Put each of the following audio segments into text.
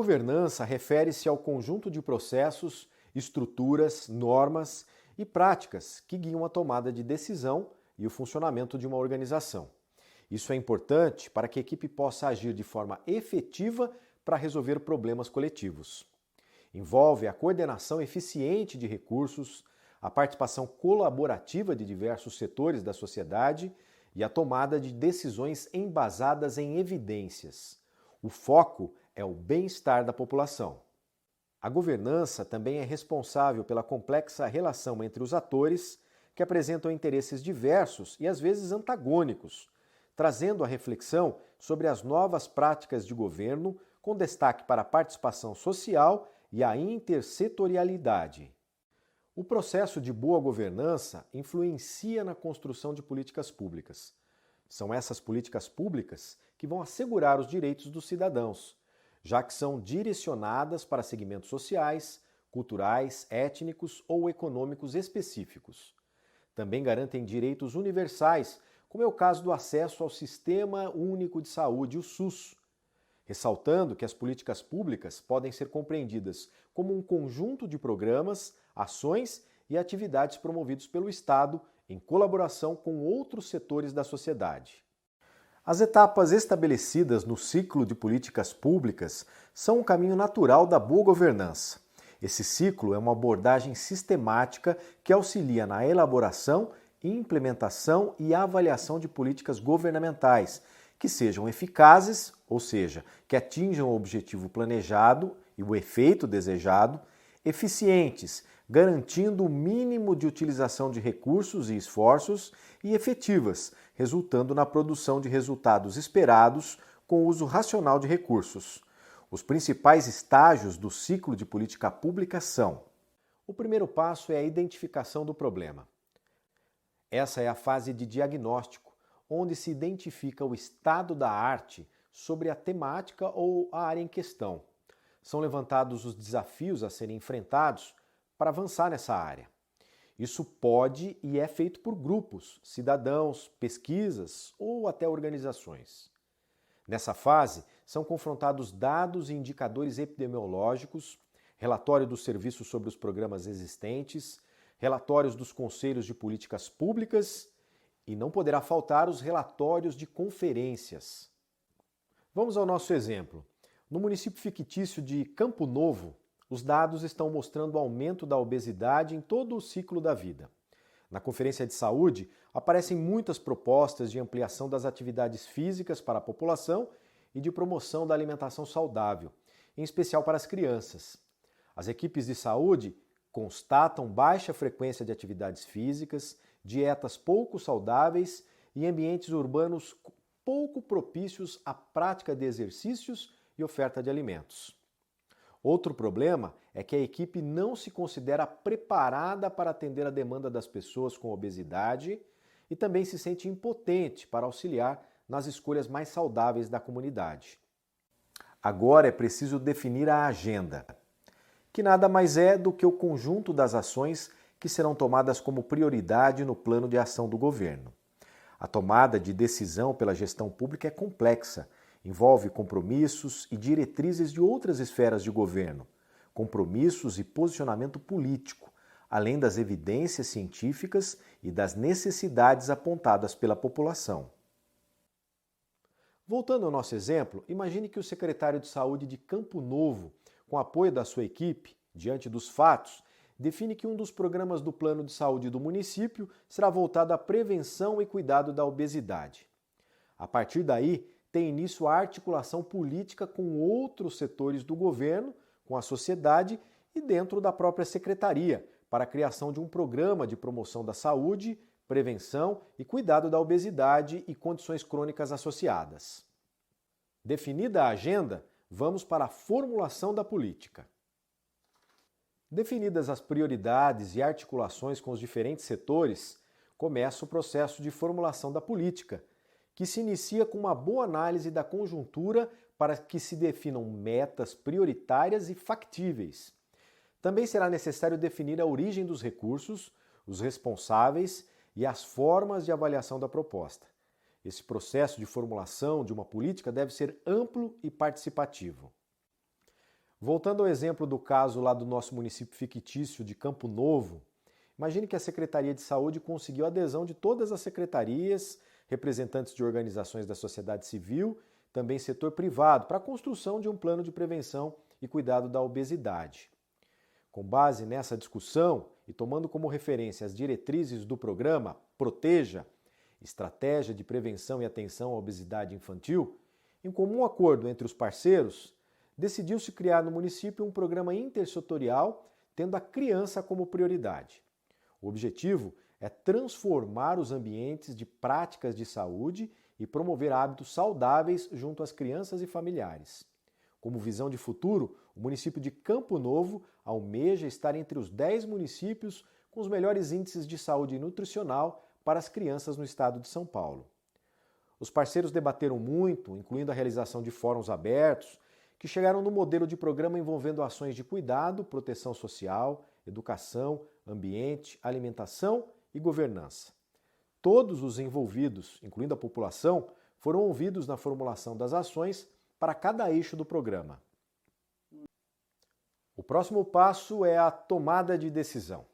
governança refere-se ao conjunto de processos, estruturas, normas e práticas que guiam a tomada de decisão e o funcionamento de uma organização. Isso é importante para que a equipe possa agir de forma efetiva para resolver problemas coletivos. Envolve a coordenação eficiente de recursos, a participação colaborativa de diversos setores da sociedade e a tomada de decisões embasadas em evidências. O foco é o bem-estar da população. A governança também é responsável pela complexa relação entre os atores que apresentam interesses diversos e às vezes antagônicos, trazendo a reflexão sobre as novas práticas de governo, com destaque para a participação social e a intersetorialidade. O processo de boa governança influencia na construção de políticas públicas. São essas políticas públicas que vão assegurar os direitos dos cidadãos, já que são direcionadas para segmentos sociais, culturais, étnicos ou econômicos específicos. Também garantem direitos universais, como é o caso do acesso ao Sistema Único de Saúde, o SUS, ressaltando que as políticas públicas podem ser compreendidas como um conjunto de programas, ações e atividades promovidos pelo Estado em colaboração com outros setores da sociedade. As etapas estabelecidas no ciclo de políticas públicas são um caminho natural da boa governança. Esse ciclo é uma abordagem sistemática que auxilia na elaboração, implementação e avaliação de políticas governamentais que sejam eficazes, ou seja, que atinjam o objetivo planejado e o efeito desejado, eficientes, garantindo o mínimo de utilização de recursos e esforços, e efetivas, resultando na produção de resultados esperados com o uso racional de recursos. Os principais estágios do ciclo de política pública são: o primeiro passo é a identificação do problema. Essa é a fase de diagnóstico, onde se identifica o estado da arte sobre a temática ou a área em questão. São levantados os desafios a serem enfrentados para avançar nessa área. Isso pode e é feito por grupos, cidadãos, pesquisas ou até organizações. Nessa fase, são confrontados dados e indicadores epidemiológicos, relatório dos serviços sobre os programas existentes, relatórios dos conselhos de políticas públicas e não poderá faltar os relatórios de conferências. Vamos ao nosso exemplo. No município fictício de Campo Novo, os dados estão mostrando o aumento da obesidade em todo o ciclo da vida. Na Conferência de Saúde, aparecem muitas propostas de ampliação das atividades físicas para a população e de promoção da alimentação saudável, em especial para as crianças. As equipes de saúde constatam baixa frequência de atividades físicas, dietas pouco saudáveis e ambientes urbanos pouco propícios à prática de exercícios e oferta de alimentos. Outro problema é que a equipe não se considera preparada para atender a demanda das pessoas com obesidade e também se sente impotente para auxiliar nas escolhas mais saudáveis da comunidade. Agora é preciso definir a agenda, que nada mais é do que o conjunto das ações que serão tomadas como prioridade no plano de ação do governo. A tomada de decisão pela gestão pública é complexa, envolve compromissos e diretrizes de outras esferas de governo, compromissos e posicionamento político, além das evidências científicas e das necessidades apontadas pela população. Voltando ao nosso exemplo, imagine que o secretário de Saúde de Campo Novo, com apoio da sua equipe, diante dos fatos, define que um dos programas do plano de saúde do município será voltado à prevenção e cuidado da obesidade. A partir daí, tem início a articulação política com outros setores do governo, com a sociedade e dentro da própria secretaria, para a criação de um programa de promoção da saúde, prevenção e cuidado da obesidade e condições crônicas associadas. Definida a agenda, vamos para a formulação da política. Definidas as prioridades e articulações com os diferentes setores, começa o processo de formulação da política, que se inicia com uma boa análise da conjuntura para que se definam metas prioritárias e factíveis. Também será necessário definir a origem dos recursos, os responsáveis e as formas de avaliação da proposta. Esse processo de formulação de uma política deve ser amplo e participativo. Voltando ao exemplo do caso lá do nosso município fictício de Campo Novo, imagine que a Secretaria de Saúde conseguiu a adesão de todas as secretarias, representantes de organizações da sociedade civil, também setor privado, para a construção de um plano de prevenção e cuidado da obesidade. Com base nessa discussão e tomando como referência as diretrizes do programa Proteja, Estratégia de Prevenção e Atenção à Obesidade Infantil, em comum acordo entre os parceiros, decidiu-se criar no município um programa intersetorial tendo a criança como prioridade. O objetivo é transformar os ambientes de práticas de saúde e promover hábitos saudáveis junto às crianças e familiares. Como visão de futuro, o município de Campo Novo almeja estar entre os 10 municípios com os melhores índices de saúde nutricional para as crianças no estado de São Paulo. Os parceiros debateram muito, incluindo a realização de fóruns abertos, que chegaram no modelo de programa envolvendo ações de cuidado, proteção social, educação, ambiente, alimentação e governança. Todos os envolvidos, incluindo a população, foram ouvidos na formulação das ações para cada eixo do programa. O próximo passo é a tomada de decisão.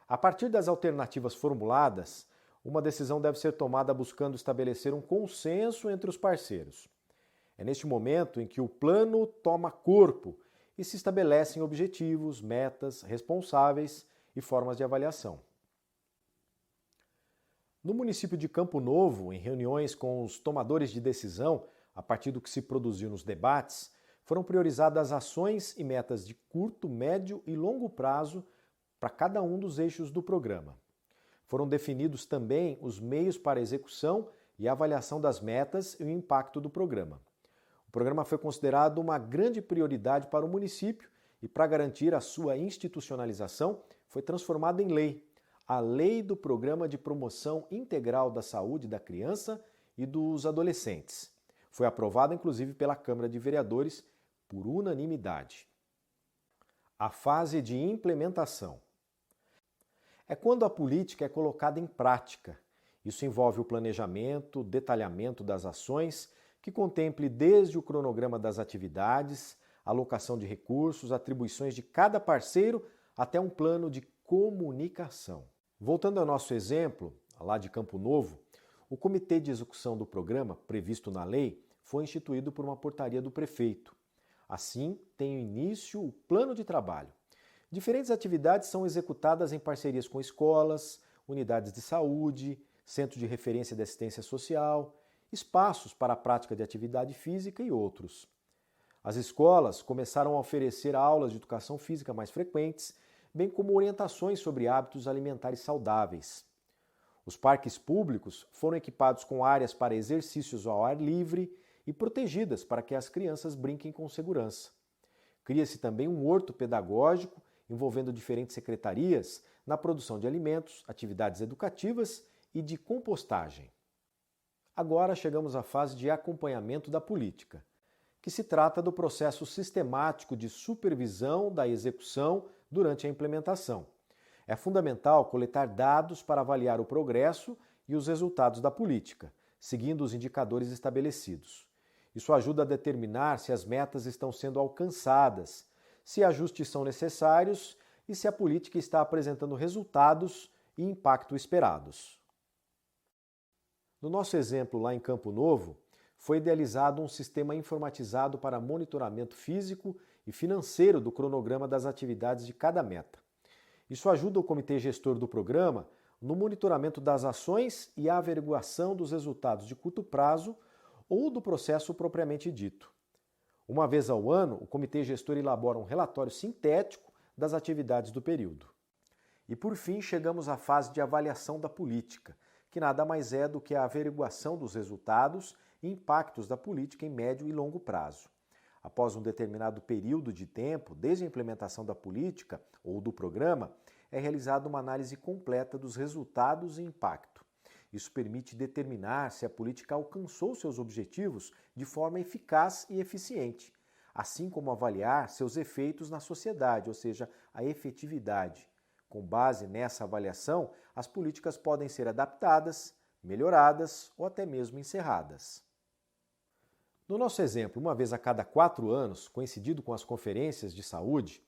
A partir das alternativas formuladas, uma decisão deve ser tomada buscando estabelecer um consenso entre os parceiros. É neste momento em que o plano toma corpo e se estabelecem objetivos, metas, responsáveis e formas de avaliação. No município de Campo Novo, em reuniões com os tomadores de decisão, a partir do que se produziu nos debates, foram priorizadas ações e metas de curto, médio e longo prazo para cada um dos eixos do programa. Foram definidos também os meios para a execução e avaliação das metas e o impacto do programa. O programa foi considerado uma grande prioridade para o município e, para garantir a sua institucionalização, foi transformado em lei, a Lei do Programa de Promoção Integral da Saúde da Criança e dos Adolescentes. Foi aprovada, inclusive, pela Câmara de Vereadores por unanimidade. A fase de implementação é quando a política é colocada em prática. Isso envolve o planejamento, detalhamento das ações, que contemple desde o cronograma das atividades, alocação de recursos, atribuições de cada parceiro, até um plano de comunicação. Voltando ao nosso exemplo, lá de Campo Novo, o Comitê de Execução do Programa, previsto na lei, foi instituído por uma portaria do prefeito. Assim, tem início o plano de trabalho. Diferentes atividades são executadas em parcerias com escolas, unidades de saúde, centro de referência de assistência social, espaços para a prática de atividade física e outros. As escolas começaram a oferecer aulas de educação física mais frequentes, bem como orientações sobre hábitos alimentares saudáveis. Os parques públicos foram equipados com áreas para exercícios ao ar livre e protegidas para que as crianças brinquem com segurança. Cria-se também um horto pedagógico envolvendo diferentes secretarias na produção de alimentos, atividades educativas e de compostagem. Agora chegamos à fase de acompanhamento da política, que se trata do processo sistemático de supervisão da execução durante a implementação. É fundamental coletar dados para avaliar o progresso e os resultados da política, seguindo os indicadores estabelecidos. Isso ajuda a determinar se as metas estão sendo alcançadas, se ajustes são necessários e se a política está apresentando resultados e impacto esperados. No nosso exemplo lá em Campo Novo, foi idealizado um sistema informatizado para monitoramento físico e financeiro do cronograma das atividades de cada meta. Isso ajuda o comitê gestor do programa no monitoramento das ações e a averiguação dos resultados de curto prazo ou do processo propriamente dito. Uma vez ao ano, o comitê gestor elabora um relatório sintético das atividades do período. E por fim, chegamos à fase de avaliação da política, que nada mais é do que a averiguação dos resultados e impactos da política em médio e longo prazo. Após um determinado período de tempo, desde a implementação da política ou do programa, é realizada uma análise completa dos resultados e impacto. Isso permite determinar se a política alcançou seus objetivos de forma eficaz e eficiente, assim como avaliar seus efeitos na sociedade, ou seja, a efetividade. Com base nessa avaliação, as políticas podem ser adaptadas, melhoradas ou até mesmo encerradas. No nosso exemplo, uma vez a cada 4 anos, coincidido com as conferências de saúde,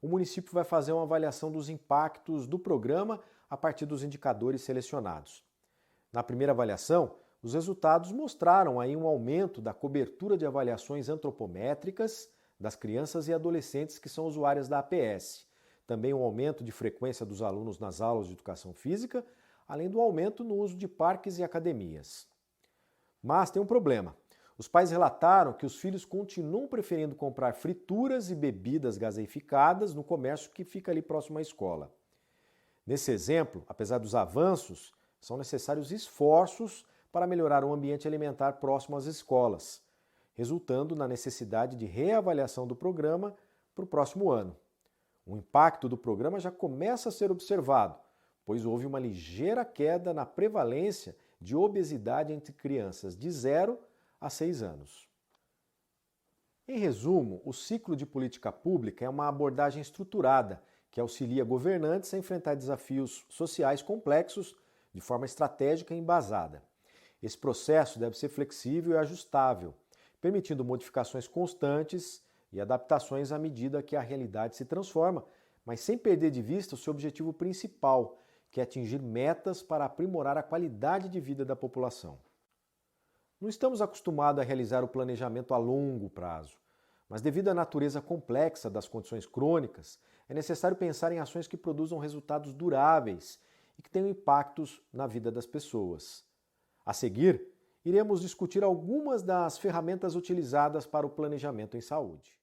o município vai fazer uma avaliação dos impactos do programa a partir dos indicadores selecionados. Na primeira avaliação, os resultados mostraram aí um aumento da cobertura de avaliações antropométricas das crianças e adolescentes que são usuárias da APS. Também um aumento de frequência dos alunos nas aulas de educação física, além do aumento no uso de parques e academias. Mas tem um problema. Os pais relataram que os filhos continuam preferindo comprar frituras e bebidas gaseificadas no comércio que fica ali próximo à escola. Nesse exemplo, apesar dos avanços, são necessários esforços para melhorar o ambiente alimentar próximo às escolas, resultando na necessidade de reavaliação do programa para o próximo ano. O impacto do programa já começa a ser observado, pois houve uma ligeira queda na prevalência de obesidade entre crianças de 0 a 6 anos. Em resumo, o ciclo de política pública é uma abordagem estruturada que auxilia governantes a enfrentar desafios sociais complexos de forma estratégica e embasada. Esse processo deve ser flexível e ajustável, permitindo modificações constantes e adaptações à medida que a realidade se transforma, mas sem perder de vista o seu objetivo principal, que é atingir metas para aprimorar a qualidade de vida da população. Não estamos acostumados a realizar o planejamento a longo prazo, mas devido à natureza complexa das condições crônicas, é necessário pensar em ações que produzam resultados duráveis e que tenham impactos na vida das pessoas. A seguir, iremos discutir algumas das ferramentas utilizadas para o planejamento em saúde.